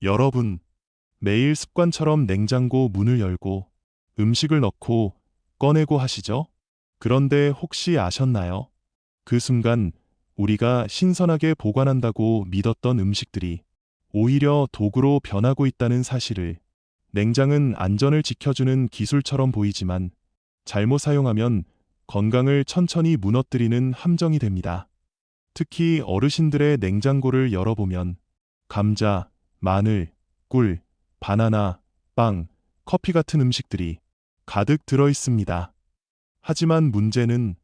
여러분, 매일 습관처럼 냉장고 문을 열고 음식을 넣고 꺼내고 하시죠? 그런데 혹시 아셨나요? 그 순간 우리가 신선하게 보관한다고 믿었던 음식들이 오히려 도구로 변하고 있다는 사실을. 냉장은 안전을 지켜주는 기술처럼 보이지만 잘못 사용하면 건강을 천천히 무너뜨리는 함정이 됩니다. 특히 어르신들의 냉장고를 열어보면 감자, 마늘, 꿀, 바나나, 빵, 커피 같은 음식들이 가득 들어 있습니다. 하지만 문제는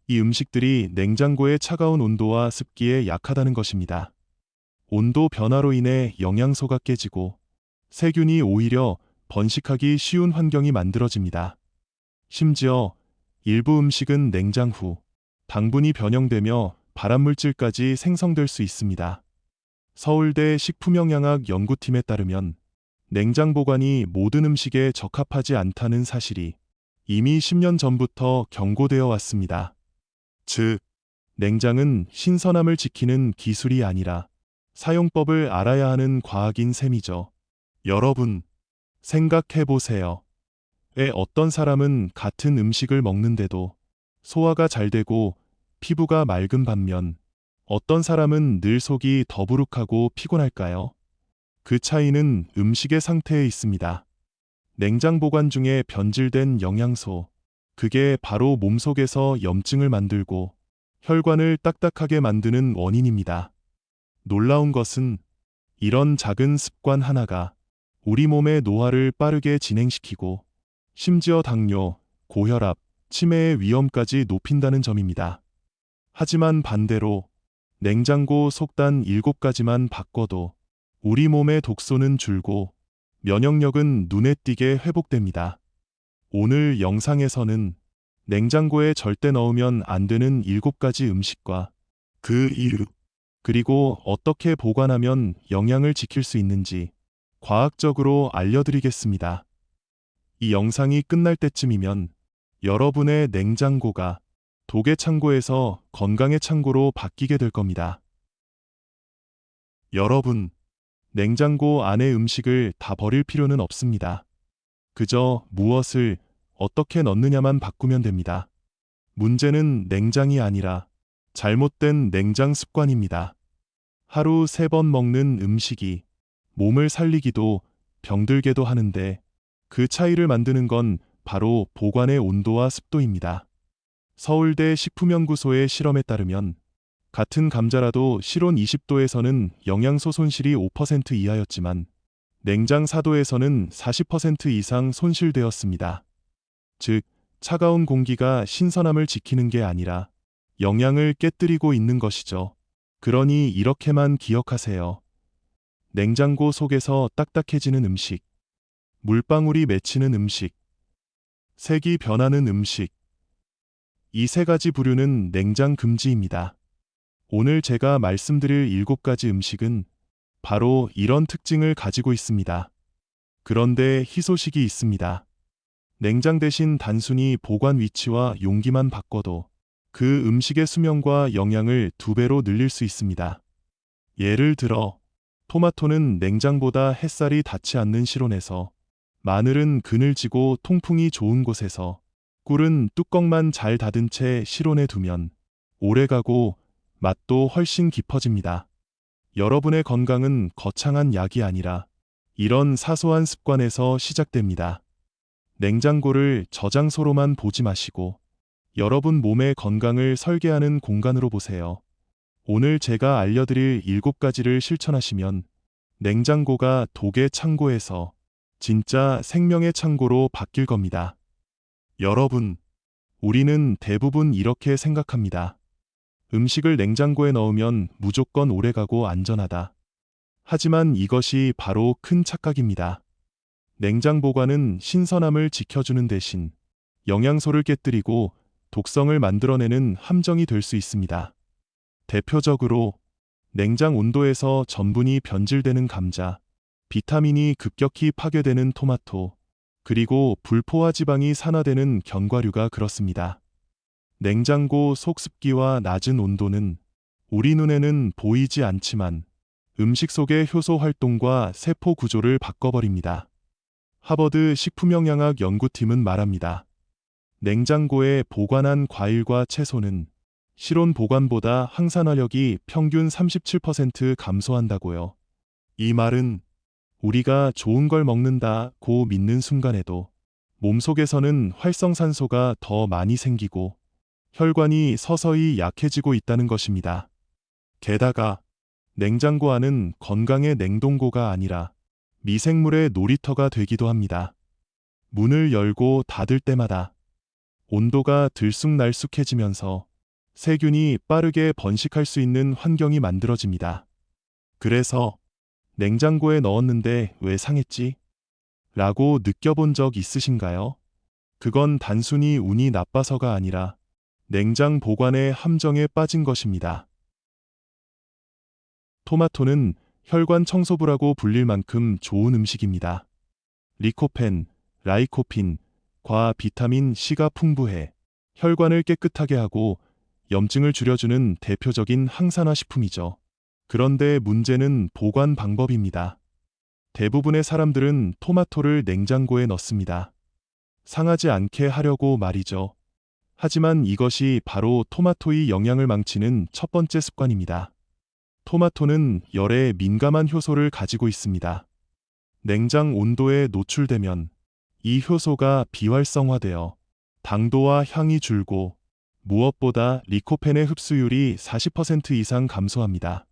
이 음식들이 냉장고의 차가운 온도와 습기에 약하다는 것입니다. 온도 변화로 인해 영양소가 깨지고 세균이 오히려 번식하기 쉬운 환경이 만들어집니다. 심지어 일부 음식은 냉장 후 당분이 변형되며 발암물질까지 생성될 수 있습니다. 서울대 식품영양학 연구팀에 따르면 냉장 보관이 모든 음식에 적합하지 않다는 사실이 이미 10년 전부터 경고되어 왔습니다. 즉, 냉장은 신선함을 지키는 기술이 아니라 사용법을 알아야 하는 과학인 셈이죠. 여러분, 생각해 보세요. 왜 어떤 사람은 같은 음식을 먹는데도 소화가 잘 되고 피부가 맑은 반면 어떤 사람은 늘 속이 더부룩하고 피곤할까요? 그 차이는 음식의 상태에 있습니다. 냉장 보관 중에 변질된 영양소, 그게 바로 몸속에서 염증을 만들고 혈관을 딱딱하게 만드는 원인입니다. 놀라운 것은 이런 작은 습관 하나가 우리 몸의 노화를 빠르게 진행시키고 심지어 당뇨, 고혈압, 치매의 위험까지 높인다는 점입니다. 하지만 반대로 냉장고 속단 7가지만 바꿔도 우리 몸의 독소는 줄고 면역력은 눈에 띄게 회복됩니다. 오늘 영상에서는 냉장고에 절대 넣으면 안 되는 7가지 음식과 그 이유, 그리고 어떻게 보관하면 영양을 지킬 수 있는지 과학적으로 알려드리겠습니다. 이 영상이 끝날 때쯤이면 여러분의 냉장고가 독의 창고에서 건강의 창고로 바뀌게 될 겁니다. 여러분, 냉장고 안의 음식을 다 버릴 필요는 없습니다. 그저 무엇을 어떻게 넣느냐만 바꾸면 됩니다. 문제는 냉장이 아니라 잘못된 냉장 습관입니다. 하루 3번 먹는 음식이 몸을 살리기도 병들게도 하는데 그 차이를 만드는 건 바로 보관의 온도와 습도입니다. 서울대 식품연구소의 실험에 따르면 같은 감자라도 실온 20도에서는 영양소 손실이 5% 이하였지만 냉장 4도에서는 40% 이상 손실되었습니다. 즉, 차가운 공기가 신선함을 지키는 게 아니라 영양을 깨뜨리고 있는 것이죠. 그러니 이렇게만 기억하세요. 냉장고 속에서 딱딱해지는 음식, 물방울이 맺히는 음식, 색이 변하는 음식, 이 3가지 부류는 냉장 금지입니다. 오늘 제가 말씀드릴 7가지 음식은 바로 이런 특징을 가지고 있습니다. 그런데 희소식이 있습니다. 냉장 대신 단순히 보관 위치와 용기만 바꿔도 그 음식의 수명과 영양을 2배로 늘릴 수 있습니다. 예를 들어, 토마토는 냉장보다 햇살이 닿지 않는 실온에서, 마늘은 그늘지고 통풍이 좋은 곳에서, 꿀은 뚜껑만 잘 닫은 채 실온에 두면 오래가고 맛도 훨씬 깊어집니다. 여러분의 건강은 거창한 약이 아니라 이런 사소한 습관에서 시작됩니다. 냉장고를 저장소로만 보지 마시고 여러분 몸의 건강을 설계하는 공간으로 보세요. 오늘 제가 알려드릴 7가지를 실천하시면 냉장고가 독의 창고에서 진짜 생명의 창고로 바뀔 겁니다. 여러분, 우리는 대부분 이렇게 생각합니다. 음식을 냉장고에 넣으면 무조건 오래가고 안전하다. 하지만 이것이 바로 큰 착각입니다. 냉장 보관은 신선함을 지켜주는 대신 영양소를 깨뜨리고 독성을 만들어내는 함정이 될 수 있습니다. 대표적으로 냉장 온도에서 전분이 변질되는 감자, 비타민이 급격히 파괴되는 토마토, 그리고 불포화 지방이 산화되는 견과류가 그렇습니다. 냉장고 속 습기와 낮은 온도는 우리 눈에는 보이지 않지만 음식 속의 효소 활동과 세포 구조를 바꿔버립니다. 하버드 식품영양학 연구팀은 말합니다. 냉장고에 보관한 과일과 채소는 실온 보관보다 항산화력이 평균 37% 감소한다고요. 이 말은 우리가 좋은 걸 먹는다고 믿는 순간에도 몸속에서는 활성산소가 더 많이 생기고 혈관이 서서히 약해지고 있다는 것입니다. 게다가 냉장고 안은 건강의 냉동고가 아니라 미생물의 놀이터가 되기도 합니다. 문을 열고 닫을 때마다 온도가 들쑥날쑥해지면서 세균이 빠르게 번식할 수 있는 환경이 만들어집니다. 그래서 냉장고에 넣었는데 왜 상했지? 라고 느껴본 적 있으신가요? 그건 단순히 운이 나빠서가 아니라 냉장 보관의 함정에 빠진 것입니다. 토마토는 혈관 청소부라고 불릴 만큼 좋은 음식입니다. 리코펜, 라이코핀, 과 비타민 C가 풍부해 혈관을 깨끗하게 하고 염증을 줄여주는 대표적인 항산화 식품이죠. 그런데 문제는 보관 방법입니다. 대부분의 사람들은 토마토를 냉장고에 넣습니다. 상하지 않게 하려고 말이죠. 하지만 이것이 바로 토마토의 영양을 망치는 첫 번째 습관입니다. 토마토는 열에 민감한 효소를 가지고 있습니다. 냉장 온도에 노출되면 이 효소가 비활성화되어 당도와 향이 줄고 무엇보다 리코펜의 흡수율이 40% 이상 감소합니다.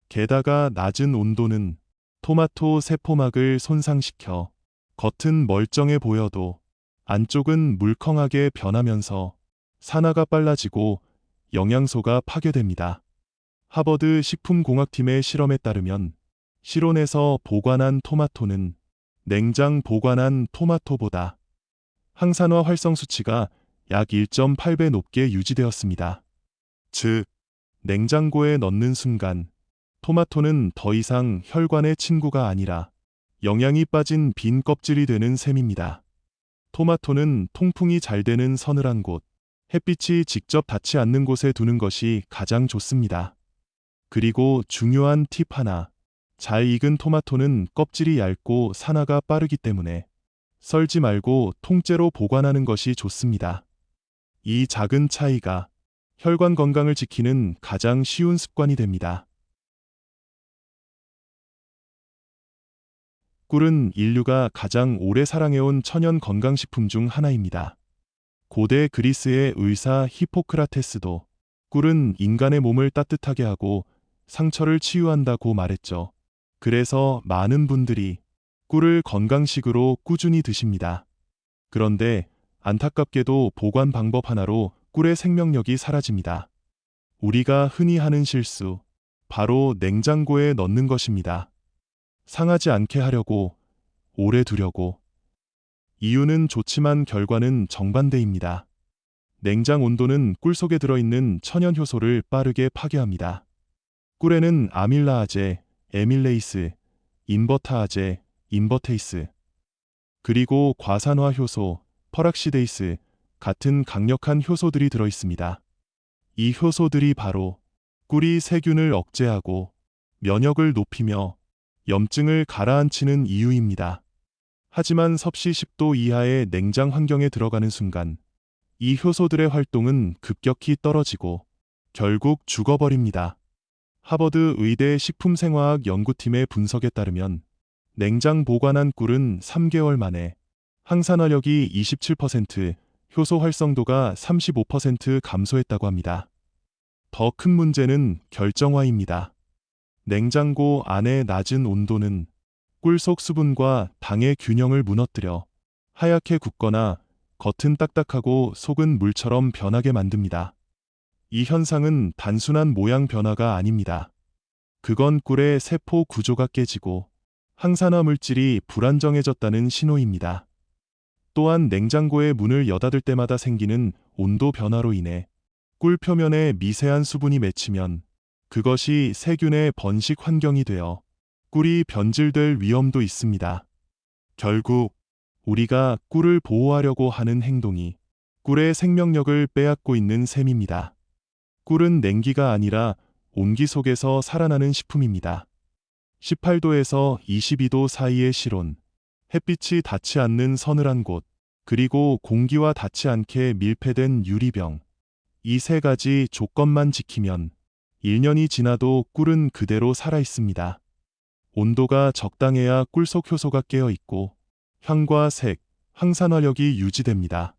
게다가 낮은 온도는 토마토 세포막을 손상시켜 겉은 멀쩡해 보여도 안쪽은 물컹하게 변하면서 산화가 빨라지고 영양소가 파괴됩니다. 하버드 식품공학팀의 실험에 따르면 실온에서 보관한 토마토는 냉장 보관한 토마토보다 항산화 활성 수치가 약 1.8배 높게 유지되었습니다. 즉, 냉장고에 넣는 순간 토마토는 더 이상 혈관의 친구가 아니라 영양이 빠진 빈 껍질이 되는 셈입니다. 토마토는 통풍이 잘 되는 서늘한 곳, 햇빛이 직접 닿지 않는 곳에 두는 것이 가장 좋습니다. 그리고 중요한 팁 하나. 잘 익은 토마토는 껍질이 얇고 산화가 빠르기 때문에 썰지 말고 통째로 보관하는 것이 좋습니다. 이 작은 차이가 혈관 건강을 지키는 가장 쉬운 습관이 됩니다. 꿀은 인류가 가장 오래 사랑해온 천연 건강식품 중 하나입니다. 고대 그리스의 의사 히포크라테스도 꿀은 인간의 몸을 따뜻하게 하고 상처를 치유한다고 말했죠. 그래서 많은 분들이 꿀을 건강식으로 꾸준히 드십니다. 그런데 안타깝게도 보관 방법 하나로 꿀의 생명력이 사라집니다. 우리가 흔히 하는 실수, 바로 냉장고에 넣는 것입니다. 상하지 않게 하려고, 오래 두려고. 이유는 좋지만 결과는 정반대입니다. 냉장 온도는 꿀 속에 들어있는 천연 효소를 빠르게 파괴합니다. 꿀에는 아밀라아제, 에밀레이스, 인버타아제, 인버테이스, 그리고 과산화 효소, 퍼락시데이스 같은 강력한 효소들이 들어있습니다. 이 효소들이 바로 꿀이 세균을 억제하고 면역을 높이며 염증을 가라앉히는 이유입니다. 하지만 섭씨 10도 이하의 냉장 환경에 들어가는 순간 이 효소들의 활동은 급격히 떨어지고 결국 죽어버립니다. 하버드 의대 식품생화학 연구팀의 분석에 따르면 냉장 보관한 꿀은 3개월 만에 항산화력이 27%, 효소 활성도가 35% 감소했다고 합니다. 더 큰 문제는 결정화입니다. 냉장고 안의 낮은 온도는 꿀 속 수분과 당의 균형을 무너뜨려 하얗게 굳거나 겉은 딱딱하고 속은 물처럼 변하게 만듭니다. 이 현상은 단순한 모양 변화가 아닙니다. 그건 꿀의 세포 구조가 깨지고 항산화 물질이 불안정해졌다는 신호입니다. 또한 냉장고의 문을 여닫을 때마다 생기는 온도 변화로 인해 꿀 표면에 미세한 수분이 맺히면 그것이 세균의 번식 환경이 되어 꿀이 변질될 위험도 있습니다. 결국 우리가 꿀을 보호하려고 하는 행동이 꿀의 생명력을 빼앗고 있는 셈입니다. 꿀은 냉기가 아니라 온기 속에서 살아나는 식품입니다. 18도에서 22도 사이의 실온, 햇빛이 닿지 않는 서늘한 곳, 그리고 공기와 닿지 않게 밀폐된 유리병. 이 세 가지 조건만 지키면 1년이 지나도 꿀은 그대로 살아 있습니다. 온도가 적당해야 꿀 속 효소가 깨어 있고 향과 색, 항산화력이 유지됩니다.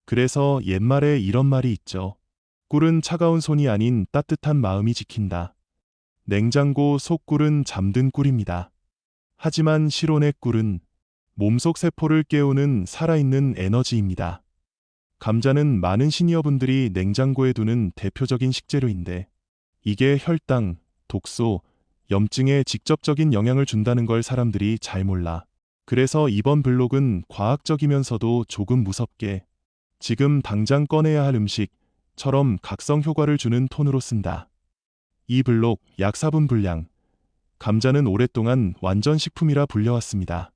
그래서 옛말에 이런 말이 있죠. 꿀은 차가운 손이 아닌 따뜻한 마음이 지킨다. 냉장고 속 꿀은 잠든 꿀입니다. 하지만 실온의 꿀은 몸속 세포를 깨우는 살아있는 에너지입니다. 감자는 많은 시니어분들이 냉장고에 두는 대표적인 식재료인데 이게 혈당, 독소, 염증에 직접적인 영향을 준다는 걸 사람들이 잘 몰라. 그래서 이번 블록은 과학적이면서도 조금 무섭게 지금 당장 꺼내야 할 음식처럼 각성 효과를 주는 톤으로 쓴다. 이 블록 약 4분 분량. 감자는 오랫동안 완전 식품이라 불려왔습니다.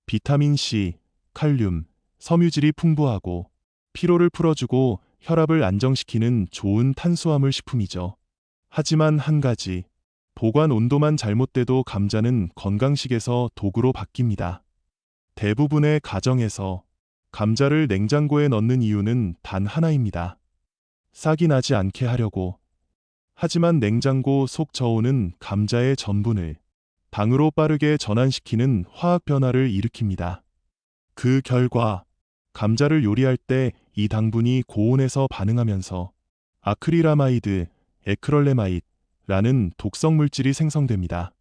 비타민 C, 칼륨, 섬유질이 풍부하고 피로를 풀어주고 혈압을 안정시키는 좋은 탄수화물 식품이죠. 하지만 한 가지, 보관 온도만 잘못돼도 감자는 건강식에서 도구로 바뀝니다. 대부분의 가정에서 감자를 냉장고에 넣는 이유는 단 하나입니다. 싹이 나지 않게 하려고. 하지만 냉장고 속 저온은 감자의 전분을 당으로 빠르게 전환시키는 화학 변화를 일으킵니다. 그 결과 감자를 요리할 때 이 당분이 고온에서 반응하면서 아크릴아마이드, 에크럴레마이드라는 독성 물질이 생성됩니다.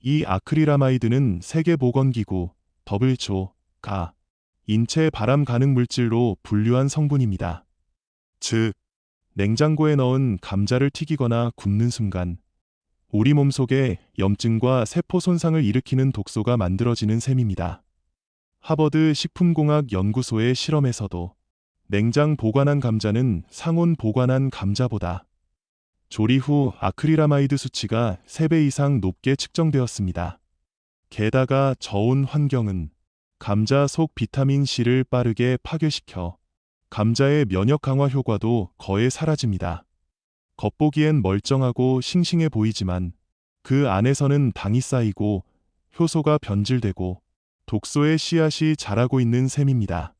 이 아크릴아마이드는 세계보건기구 WHO가 인체 발암 가능 물질로 분류한 성분입니다. 즉, 냉장고에 넣은 감자를 튀기거나 굽는 순간 우리 몸속에 염증과 세포 손상을 일으키는 독소가 만들어지는 셈입니다. 하버드 식품공학 연구소의 실험에서도 냉장 보관한 감자는 상온 보관한 감자보다 조리 후 아크릴아마이드 수치가 3배 이상 높게 측정되었습니다. 게다가 저온 환경은 감자 속 비타민 C를 빠르게 파괴시켜 감자의 면역 강화 효과도 거의 사라집니다. 겉보기엔 멀쩡하고 싱싱해 보이지만 그 안에서는 당이 쌓이고 효소가 변질되고 독소의 씨앗이 자라고 있는 셈입니다.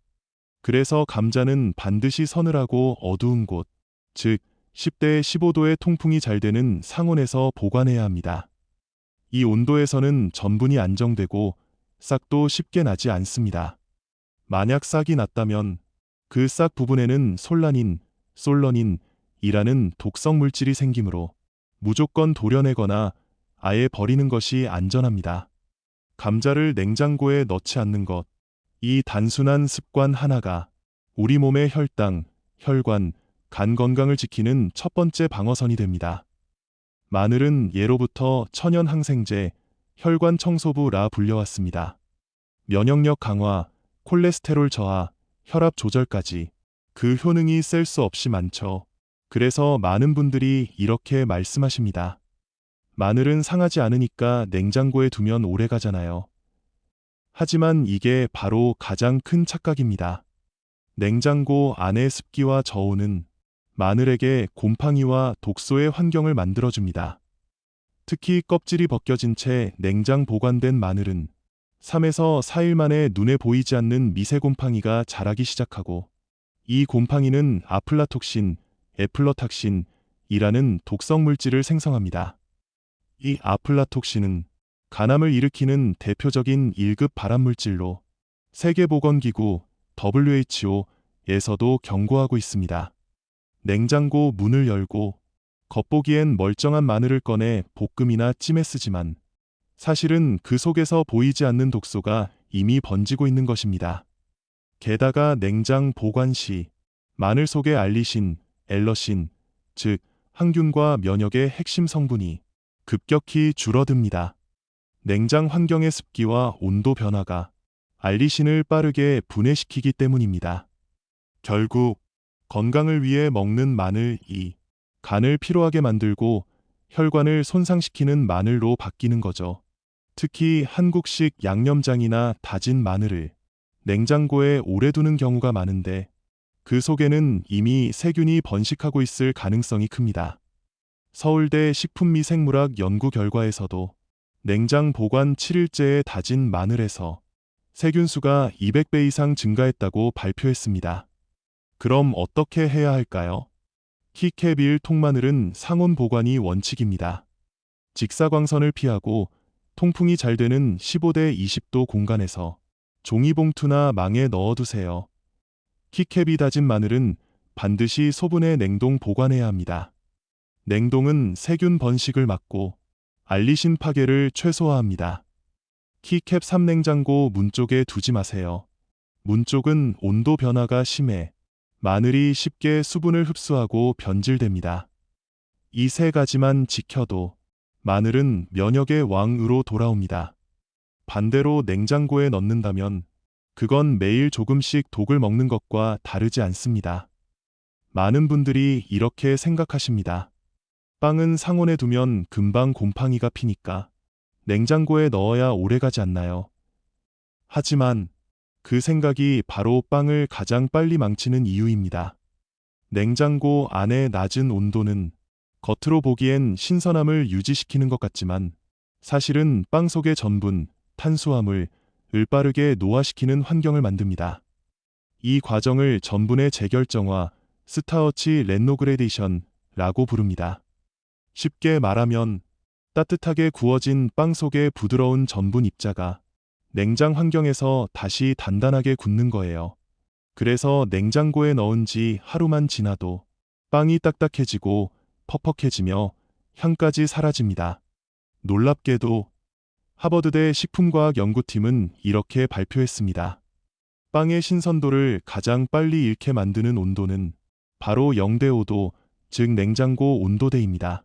그래서 감자는 반드시 서늘하고 어두운 곳, 즉 10대 15도의 통풍이 잘 되는 상온에서 보관해야 합니다. 이 온도에서는 전분이 안정되고 싹도 쉽게 나지 않습니다. 만약 싹이 났다면 그 싹 부분에는 솔라닌, 솔러닌이라는 독성 물질이 생기므로 무조건 도려내거나 아예 버리는 것이 안전합니다. 감자를 냉장고에 넣지 않는 것. 이 단순한 습관 하나가 우리 몸의 혈당, 혈관, 간 건강을 지키는 첫 번째 방어선이 됩니다. 마늘은 예로부터 천연 항생제, 혈관 청소부라 불려왔습니다. 면역력 강화, 콜레스테롤 저하, 혈압 조절까지 그 효능이 셀 수 없이 많죠. 그래서 많은 분들이 이렇게 말씀하십니다. 마늘은 상하지 않으니까 냉장고에 두면 오래 가잖아요. 하지만 이게 바로 가장 큰 착각입니다. 냉장고 안의 습기와 저온은 마늘에게 곰팡이와 독소의 환경을 만들어줍니다. 특히 껍질이 벗겨진 채 냉장 보관된 마늘은 3에서 4일 만에 눈에 보이지 않는 미세 곰팡이가 자라기 시작하고 이 곰팡이는 아플라톡신, 에플러탁신이라는 독성 물질을 생성합니다. 이 아플라톡신은 간암을 일으키는 대표적인 1급 발암물질로 세계보건기구 WHO에서도 경고하고 있습니다. 냉장고 문을 열고 겉보기엔 멀쩡한 마늘을 꺼내 볶음이나 찜에 쓰지만 사실은 그 속에서 보이지 않는 독소가 이미 번지고 있는 것입니다. 게다가 냉장 보관 시 마늘 속의 알리신, 엘러신, 즉 항균과 면역의 핵심 성분이 급격히 줄어듭니다. 냉장 환경의 습기와 온도 변화가 알리신을 빠르게 분해시키기 때문입니다. 결국 건강을 위해 먹는 마늘이 간을 피로하게 만들고 혈관을 손상시키는 마늘로 바뀌는 거죠. 특히 한국식 양념장이나 다진 마늘을 냉장고에 오래 두는 경우가 많은데 그 속에는 이미 세균이 번식하고 있을 가능성이 큽니다. 서울대 식품미생물학 연구 결과에서도 냉장 보관 7일째에 다진 마늘에서 세균수가 200배 이상 증가했다고 발표했습니다. 그럼 어떻게 해야 할까요? 키캡1 통마늘은 상온 보관이 원칙입니다. 직사광선을 피하고 통풍이 잘 되는 15대 20도 공간에서 종이봉투나 망에 넣어두세요. 키캡이 다진 마늘은 반드시 소분해 냉동 보관해야 합니다. 냉동은 세균 번식을 막고 알리신 파괴를 최소화합니다. 키캡 3냉장고 문 쪽에 두지 마세요. 문 쪽은 온도 변화가 심해 마늘이 쉽게 수분을 흡수하고 변질됩니다. 이 세 가지만 지켜도 마늘은 면역의 왕으로 돌아옵니다. 반대로 냉장고에 넣는다면 그건 매일 조금씩 독을 먹는 것과 다르지 않습니다. 많은 분들이 이렇게 생각하십니다. 빵은 상온에 두면 금방 곰팡이가 피니까 냉장고에 넣어야 오래가지 않나요? 하지만 그 생각이 바로 빵을 가장 빨리 망치는 이유입니다. 냉장고 안의 낮은 온도는 겉으로 보기엔 신선함을 유지시키는 것 같지만 사실은 빵 속의 전분, 탄수화물, 을 빠르게 노화시키는 환경을 만듭니다. 이 과정을 전분의 재결정화, 스타어치 레노그레데이션라고 부릅니다. 쉽게 말하면 따뜻하게 구워진 빵 속의 부드러운 전분 입자가 냉장 환경에서 다시 단단하게 굳는 거예요. 그래서 냉장고에 넣은 지 하루만 지나도 빵이 딱딱해지고 퍽퍽해지며 향까지 사라집니다. 놀랍게도 하버드대 식품과학 연구팀은 이렇게 발표했습니다. 빵의 신선도를 가장 빨리 잃게 만드는 온도는 바로 0대 5도, 즉 냉장고 온도대입니다.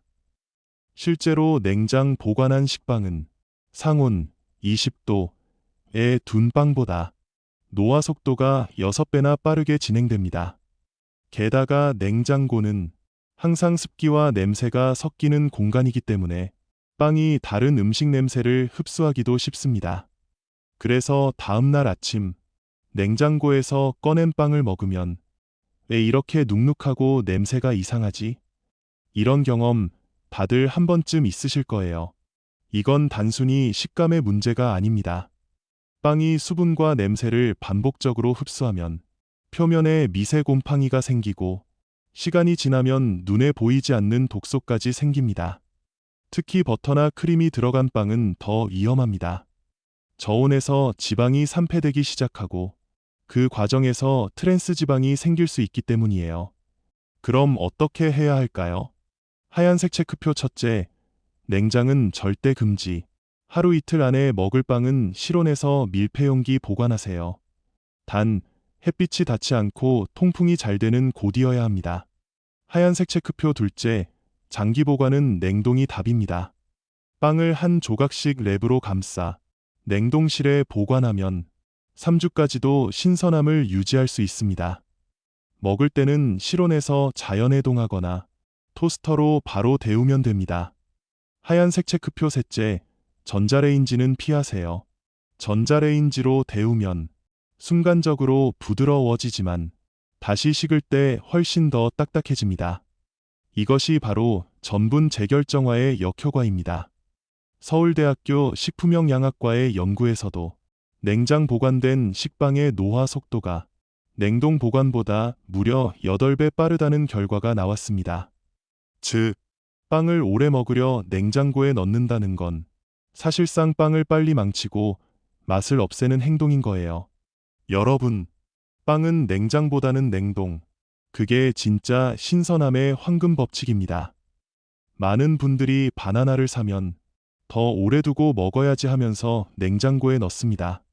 실제로 냉장 보관한 식빵은 상온 20도에 둔 빵보다 노화 속도가 6배나 빠르게 진행됩니다. 게다가 냉장고는 항상 습기와 냄새가 섞이는 공간이기 때문에 빵이 다른 음식 냄새를 흡수하기도 쉽습니다. 그래서 다음날 아침 냉장고에서 꺼낸 빵을 먹으면 왜 이렇게 눅눅하고 냄새가 이상하지? 이런 경험 다들 한 번쯤 있으실 거예요. 이건 단순히 식감의 문제가 아닙니다. 빵이 수분과 냄새를 반복적으로 흡수하면 표면에 미세 곰팡이가 생기고 시간이 지나면 눈에 보이지 않는 독소까지 생깁니다. 특히 버터나 크림이 들어간 빵은 더 위험합니다. 저온에서 지방이 산패되기 시작하고 그 과정에서 트랜스 지방이 생길 수 있기 때문이에요. 그럼 어떻게 해야 할까요? 하얀색 체크표 첫째, 냉장은 절대 금지. 하루 이틀 안에 먹을 빵은 실온에서 밀폐용기 보관하세요. 단, 햇빛이 닿지 않고 통풍이 잘 되는 곳이어야 합니다. 하얀색 체크표 둘째, 장기 보관은 냉동이 답입니다. 빵을 한 조각씩 랩으로 감싸 냉동실에 보관하면 3주까지도 신선함을 유지할 수 있습니다. 먹을 때는 실온에서 자연해동하거나 토스터로 바로 데우면 됩니다. 하얀색 체크표 셋째, 전자레인지는 피하세요. 전자레인지로 데우면 순간적으로 부드러워지지만 다시 식을 때 훨씬 더 딱딱해집니다. 이것이 바로 전분 재결정화의 역효과입니다. 서울대학교 식품영양학과의 연구에서도 냉장 보관된 식빵의 노화 속도가 냉동 보관보다 무려 8배 빠르다는 결과가 나왔습니다. 즉, 빵을 오래 먹으려 냉장고에 넣는다는 건 사실상 빵을 빨리 망치고 맛을 없애는 행동인 거예요. 여러분, 빵은 냉장보다는 냉동. 그게 진짜 신선함의 황금 법칙입니다. 많은 분들이 바나나를 사면 더 오래 두고 먹어야지 하면서 냉장고에 넣습니다.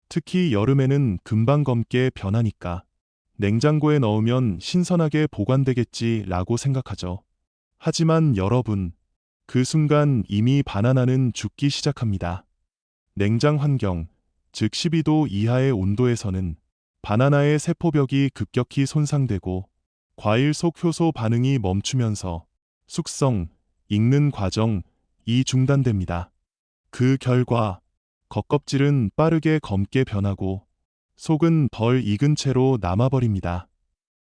특히 여름에는 금방 검게 변하니까 냉장고에 넣으면 신선하게 보관되겠지라고 생각하죠. 하지만 여러분, 그 순간 이미 바나나는 죽기 시작합니다. 냉장 환경, 즉 12도 이하의 온도에서는 바나나의 세포벽이 급격히 손상되고 과일 속 효소 반응이 멈추면서 숙성, 익는 과정이 중단됩니다. 그 결과 겉껍질은 빠르게 검게 변하고 속은 덜 익은 채로 남아버립니다.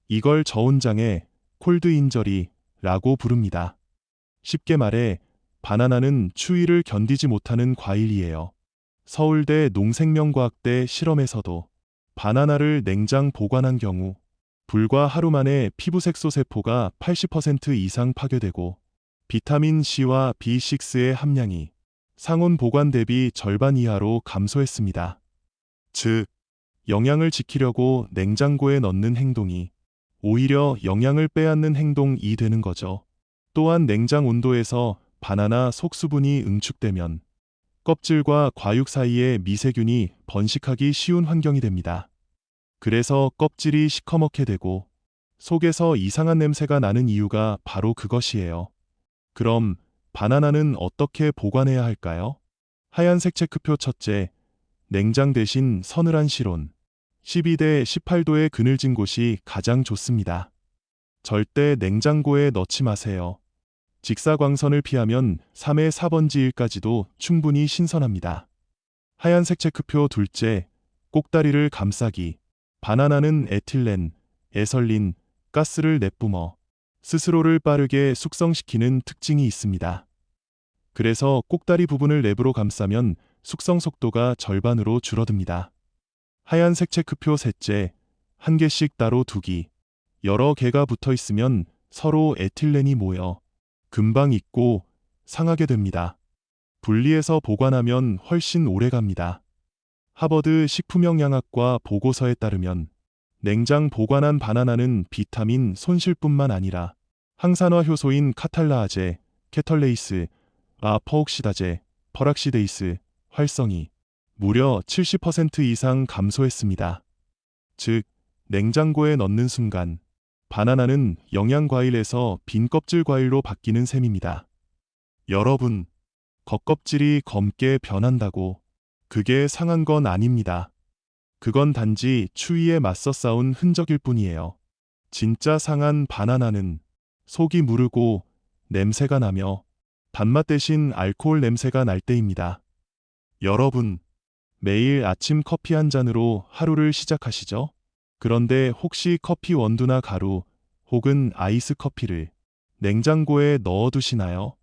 이걸 저온장애, 콜드 인저리라고 부릅니다. 쉽게 말해 바나나는 추위를 견디지 못하는 과일이에요. 서울대 농생명과학대 실험에서도 바나나를 냉장 보관한 경우 불과 하루 만에 피부색소 세포가 80% 이상 파괴되고 비타민 C와 B6의 함량이 상온 보관 대비 절반 이하로 감소했습니다. 즉, 영양을 지키려고 냉장고에 넣는 행동이 오히려 영양을 빼앗는 행동이 되는 거죠. 또한 냉장 온도에서 바나나 속수분이 응축되면 껍질과 과육 사이에 미세균이 번식하기 쉬운 환경이 됩니다. 그래서 껍질이 시커멓게 되고 속에서 이상한 냄새가 나는 이유가 바로 그것이에요. 그럼 바나나는 어떻게 보관해야 할까요? 하얀색 체크표 첫째, 냉장 대신 서늘한 실온. 12대 18도의 그늘진 곳이 가장 좋습니다. 절대 냉장고에 넣지 마세요. 직사광선을 피하면 3의 4번지 1까지도 충분히 신선합니다. 하얀색 체크표 둘째, 꼭다리를 감싸기. 바나나는 에틸렌, 에설린, 가스를 내뿜어 스스로를 빠르게 숙성시키는 특징이 있습니다. 그래서 꼭다리 부분을 랩으로 감싸면 숙성 속도가 절반으로 줄어듭니다. 하얀색 체크표 셋째, 한 개씩 따로 두기. 여러 개가 붙어 있으면 서로 에틸렌이 모여 금방 익고 상하게 됩니다. 분리해서 보관하면 훨씬 오래 갑니다. 하버드 식품영양학과 보고서에 따르면 냉장 보관한 바나나는 비타민 손실뿐만 아니라 항산화 효소인 카탈라아제, 케털레이스, 퍼옥시다제, 퍼락시데이스, 활성이 무려 70% 이상 감소했습니다. 즉, 냉장고에 넣는 순간 바나나는 영양과일에서 빈 껍질 과일로 바뀌는 셈입니다. 여러분, 겉껍질이 검게 변한다고 그게 상한 건 아닙니다. 그건 단지 추위에 맞서 싸운 흔적일 뿐이에요. 진짜 상한 바나나는 속이 무르고 냄새가 나며 단맛 대신 알코올 냄새가 날 때입니다. 여러분, 매일 아침 커피 한 잔으로 하루를 시작하시죠? 그런데 혹시 커피 원두나 가루 혹은 아이스 커피를 냉장고에 넣어두시나요?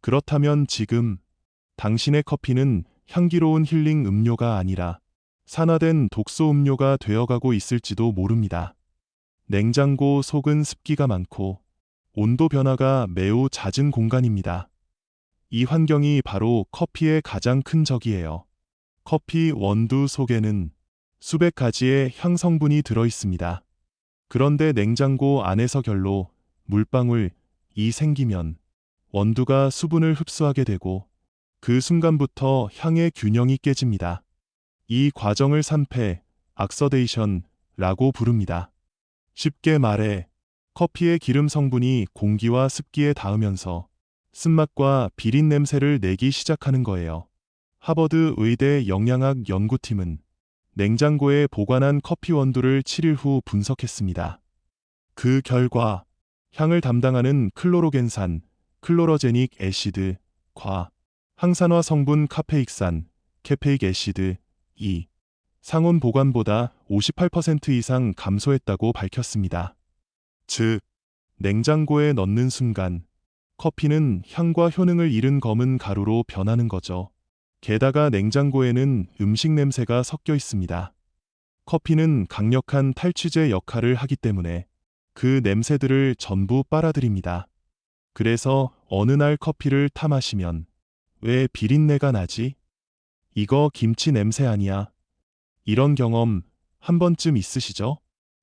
그렇다면 지금 당신의 커피는 향기로운 힐링 음료가 아니라 산화된 독소 음료가 되어가고 있을지도 모릅니다. 냉장고 속은 습기가 많고 온도 변화가 매우 잦은 공간입니다. 이 환경이 바로 커피의 가장 큰 적이에요. 커피 원두 속에는 수백 가지의 향 성분이 들어 있습니다. 그런데 냉장고 안에서 결로 물방울이 생기면 원두가 수분을 흡수하게 되고 그 순간부터 향의 균형이 깨집니다. 이 과정을 산패, 악서데이션라고 부릅니다. 쉽게 말해 커피의 기름 성분이 공기와 습기에 닿으면서 쓴맛과 비린 냄새를 내기 시작하는 거예요. 하버드 의대 영양학 연구팀은 냉장고에 보관한 커피 원두를 7일 후 분석했습니다. 그 결과 향을 담당하는 클로로겐산, 클로로제닉 애시드과 항산화 성분 카페익산, 케페익 애시드,이 상온 보관보다 58% 이상 감소했다고 밝혔습니다. 즉, 냉장고에 넣는 순간 커피는 향과 효능을 잃은 검은 가루로 변하는 거죠. 게다가 냉장고에는 음식 냄새가 섞여 있습니다. 커피는 강력한 탈취제 역할을 하기 때문에 그 냄새들을 전부 빨아들입니다. 그래서 어느 날 커피를 타 마시면 왜 비린내가 나지? 이거 김치 냄새 아니야? 이런 경험 한 번쯤 있으시죠?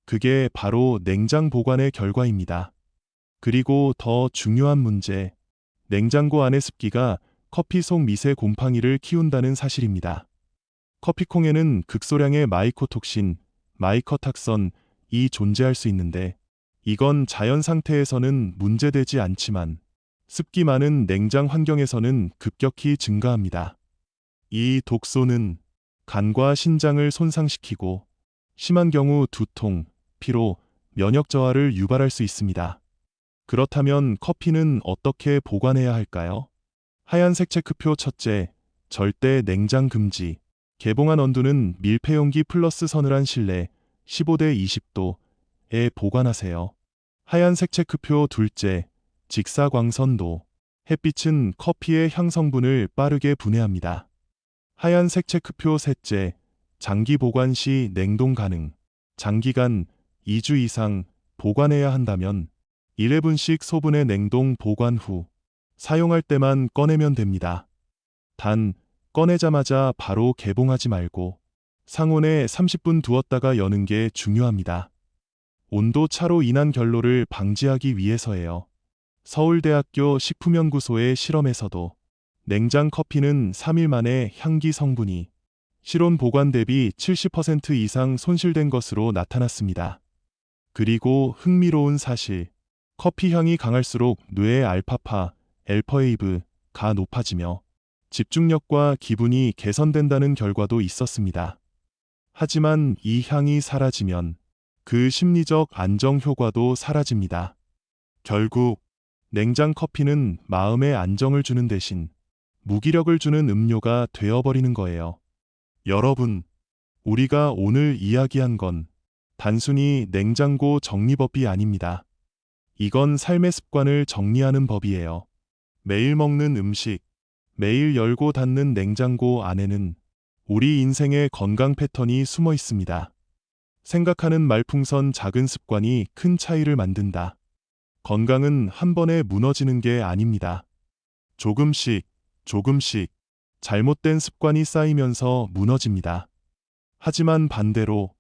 그게 바로 냉장 보관의 결과입니다. 그리고 더 중요한 문제, 냉장고 안의 습기가 커피 속 미세 곰팡이를 키운다는 사실입니다. 커피콩에는 극소량의 마이코톡신, 마이커탁선이 존재할 수 있는데 이건 자연 상태에서는 문제되지 않지만 습기 많은 냉장 환경에서는 급격히 증가합니다. 이 독소는 간과 신장을 손상시키고 심한 경우 두통, 피로, 면역 저하를 유발할 수 있습니다. 그렇다면 커피는 어떻게 보관해야 할까요? 하얀색 체크표 첫째, 절대 냉장 금지. 개봉한 온도는 밀폐용기 플러스 서늘한 실내 15대 20도에 보관하세요. 하얀색 체크표 둘째, 직사광선도. 햇빛은 커피의 향 성분을 빠르게 분해합니다. 하얀색 체크표 셋째, 장기 보관 시 냉동 가능. 장기간 2주 이상 보관해야 한다면 1회분씩 소분해 냉동 보관 후 사용할 때만 꺼내면 됩니다. 단, 꺼내자마자 바로 개봉하지 말고 상온에 30분 두었다가 여는 게 중요합니다. 온도 차로 인한 결로를 방지하기 위해서예요. 서울대학교 식품연구소의 실험에서도 냉장 커피는 3일 만에 향기 성분이 실온 보관 대비 70% 이상 손실된 것으로 나타났습니다. 그리고 흥미로운 사실, 커피 향이 강할수록 뇌의 알파파, 엘퍼에이브가 높아지며 집중력과 기분이 개선된다는 결과도 있었습니다. 하지만 이 향이 사라지면 그 심리적 안정 효과도 사라집니다. 결국 냉장 커피는 마음의 안정을 주는 대신 무기력을 주는 음료가 되어버리는 거예요. 여러분, 우리가 오늘 이야기한 건 단순히 냉장고 정리법이 아닙니다. 이건 삶의 습관을 정리하는 법이에요. 매일 먹는 음식, 매일 열고 닫는 냉장고 안에는 우리 인생의 건강 패턴이 숨어 있습니다. 생각하는 말풍선 작은 습관이 큰 차이를 만든다. 건강은 한 번에 무너지는 게 아닙니다. 조금씩, 조금씩 잘못된 습관이 쌓이면서 무너집니다. 하지만 반대로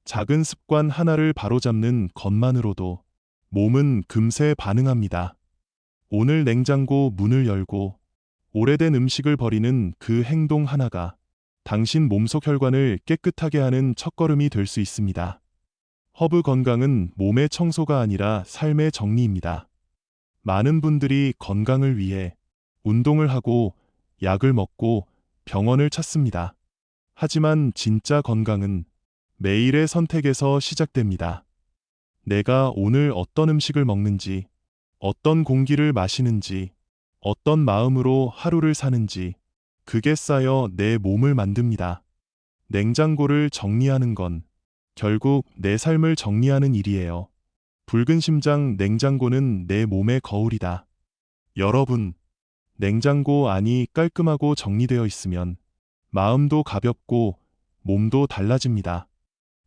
작은 습관 하나를 바로잡는 것만으로도 몸은 금세 반응합니다. 오늘 냉장고 문을 열고 오래된 음식을 버리는 그 행동 하나가 당신 몸속 혈관을 깨끗하게 하는 첫걸음이 될 수 있습니다. 허브 건강은 몸의 청소가 아니라 삶의 정리입니다. 많은 분들이 건강을 위해 운동을 하고 약을 먹고 병원을 찾습니다. 하지만 진짜 건강은 매일의 선택에서 시작됩니다. 내가 오늘 어떤 음식을 먹는지, 어떤 공기를 마시는지, 어떤 마음으로 하루를 사는지, 그게 쌓여 내 몸을 만듭니다. 냉장고를 정리하는 건 결국 내 삶을 정리하는 일이에요. 붉은 심장 냉장고는 내 몸의 거울이다. 여러분, 냉장고 안이 깔끔하고 정리되어 있으면 마음도 가볍고 몸도 달라집니다.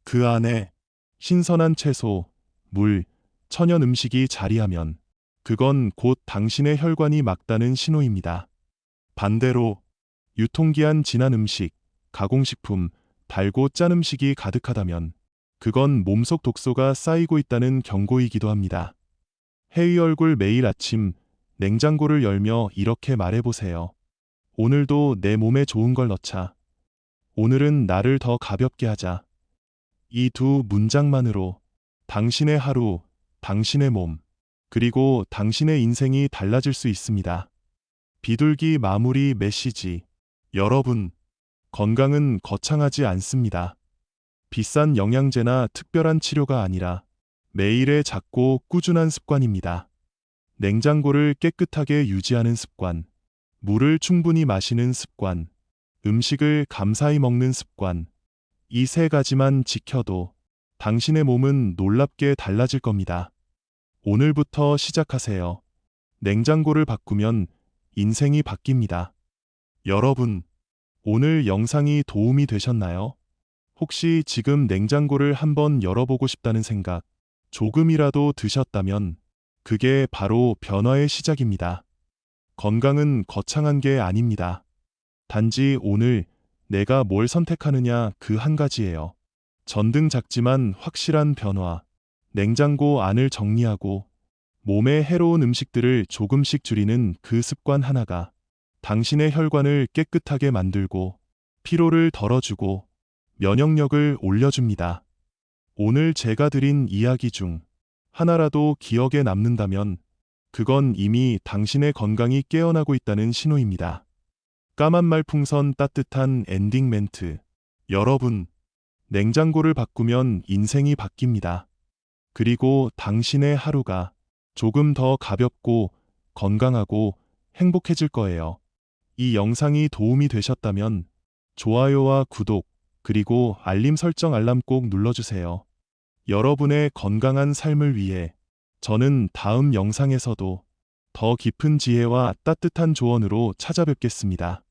그 안에 신선한 채소, 물, 천연 음식이 자리하면 그건 곧 당신의 혈관이 막다는 신호입니다. 반대로 유통기한 지난 음식, 가공식품, 달고 짠 음식이 가득하다면 그건 몸속 독소가 쌓이고 있다는 경고이기도 합니다. 해의 얼굴 매일 아침 냉장고를 열며 이렇게 말해보세요. 오늘도 내 몸에 좋은 걸 넣자. 오늘은 나를 더 가볍게 하자. 이 두 문장만으로 당신의 하루, 당신의 몸, 그리고 당신의 인생이 달라질 수 있습니다. 비둘기 마무리 메시지. 여러분, 건강은 거창하지 않습니다. 비싼 영양제나 특별한 치료가 아니라 매일의 작고 꾸준한 습관입니다. 냉장고를 깨끗하게 유지하는 습관, 물을 충분히 마시는 습관, 음식을 감사히 먹는 습관, 이 세 가지만 지켜도 당신의 몸은 놀랍게 달라질 겁니다. 오늘부터 시작하세요. 냉장고를 바꾸면 인생이 바뀝니다. 여러분, 오늘 영상이 도움이 되셨나요? 혹시 지금 냉장고를 한번 열어보고 싶다는 생각 조금이라도 드셨다면 그게 바로 변화의 시작입니다. 건강은 거창한 게 아닙니다. 단지 오늘 내가 뭘 선택하느냐 그 한 가지예요. 전등 작지만 확실한 변화. 냉장고 안을 정리하고 몸에 해로운 음식들을 조금씩 줄이는 그 습관 하나가 당신의 혈관을 깨끗하게 만들고 피로를 덜어주고 면역력을 올려줍니다. 오늘 제가 드린 이야기 중 하나라도 기억에 남는다면 그건 이미 당신의 건강이 깨어나고 있다는 신호입니다. 까만 말풍선 따뜻한 엔딩 멘트. 여러분, 냉장고를 바꾸면 인생이 바뀝니다. 그리고 당신의 하루가 조금 더 가볍고 건강하고 행복해질 거예요. 이 영상이 도움이 되셨다면 좋아요와 구독, 그리고 알림 설정 알람 꼭 눌러주세요. 여러분의 건강한 삶을 위해 저는 다음 영상에서도 더 깊은 지혜와 따뜻한 조언으로 찾아뵙겠습니다.